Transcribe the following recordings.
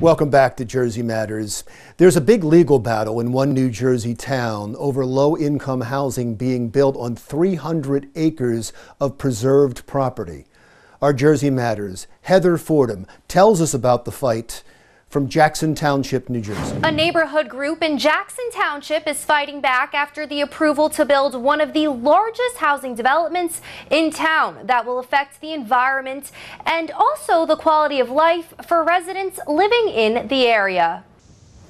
Welcome back to Jersey Matters. There's a big legal battle in one New Jersey town over low-income housing being built on 300 acres of preserved property. Our Jersey Matters, Heather Fordham, tells us about the fight from Jackson Township, New Jersey. A neighborhood group in Jackson Township is fighting back after the approval to build one of the largest housing developments in town that will affect the environment and also the quality of life for residents living in the area.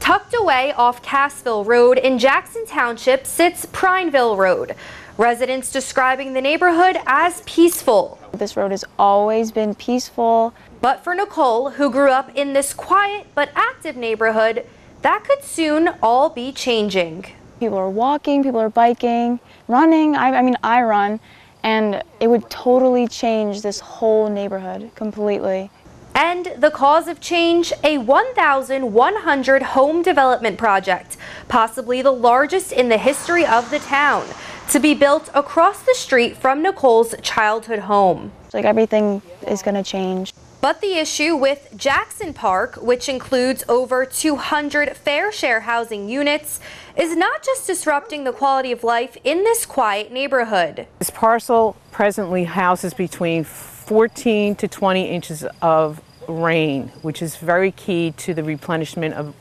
Tucked away off Cassville Road in Jackson Township sits Prineville Road. Residents describing the neighborhood as peaceful. This road has always been peaceful. But for Nicole, who grew up in this quiet but active neighborhood, that could soon all be changing. People are walking, people are biking, running. I run, and it would totally change this whole neighborhood completely. And the cause of change, a 1,100 home development project, possibly the largest in the history of the town, to be built across the street from Nicole's childhood home. Like everything is going to change. But the issue with Jackson Park, which includes over 200 fair share housing units, is not just disrupting the quality of life in this quiet neighborhood. This parcel presently houses between 14 to 20 inches of rain, which is very key to the replenishment of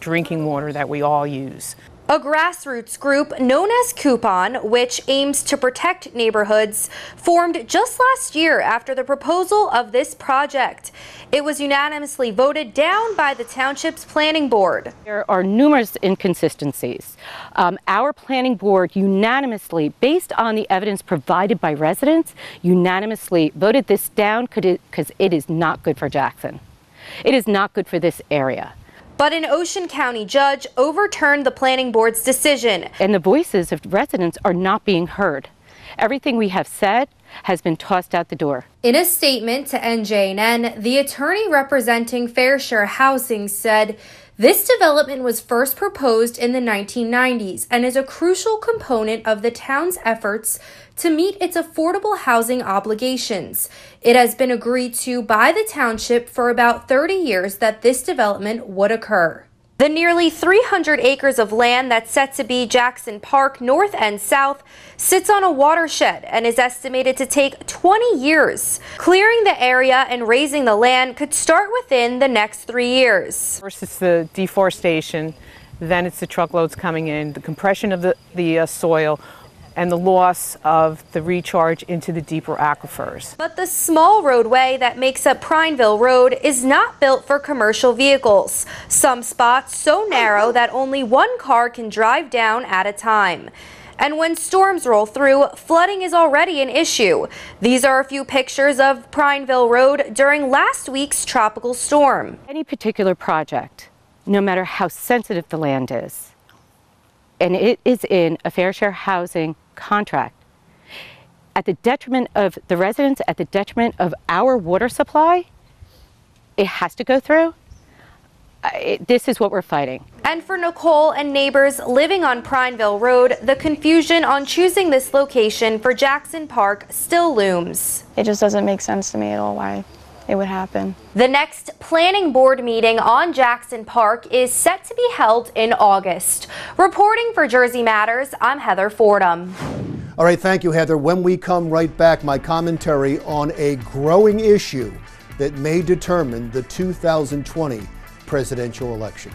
drinking water that we all use. A grassroots group known as Coupon, which aims to protect neighborhoods, formed just last year after the proposal of this project. It was unanimously voted down by the township's planning board. There are numerous inconsistencies. Our planning board unanimously, based on the evidence provided by residents, unanimously voted this down because it is not good for Jackson. It is not good for this area. But an Ocean County judge overturned the planning board's decision. And the voices of residents are not being heard. Everything we have said has been tossed out the door. In a statement to NJNN, the attorney representing Fair Share Housing said, "This development was first proposed in the 1990s and is a crucial component of the town's efforts to meet its affordable housing obligations. It has been agreed to by the township for about 30 years that this development would occur." The nearly 300 acres of land that's set to be Jackson Park North and South sits on a watershed and is estimated to take 20 years. Clearing the area and raising the land could start within the next 3 years. First it's the deforestation, then it's the truckloads coming in, the compression of the soil, and the loss of the recharge into the deeper aquifers. But the small roadway that makes up Prineville Road is not built for commercial vehicles. Some spots so narrow that only one car can drive down at a time. And when storms roll through, flooding is already an issue. These are a few pictures of Prineville Road during last week's tropical storm. Any particular project, no matter how sensitive the land is, and it is in a fair share housing contract, at the detriment of the residents, at the detriment of our water supply, it has to go through. This is what we're fighting. And for Nicole and neighbors living on Prineville Road, the confusion on choosing this location for Jackson Park still looms. It just doesn't make sense to me at all why it would happen. The next planning board meeting on Jackson Park is set to be held in August. Reporting for Jersey Matters, I'm Heather Fordham. All right, thank you, Heather. When we come right back, my commentary on a growing issue that may determine the 2020 presidential election.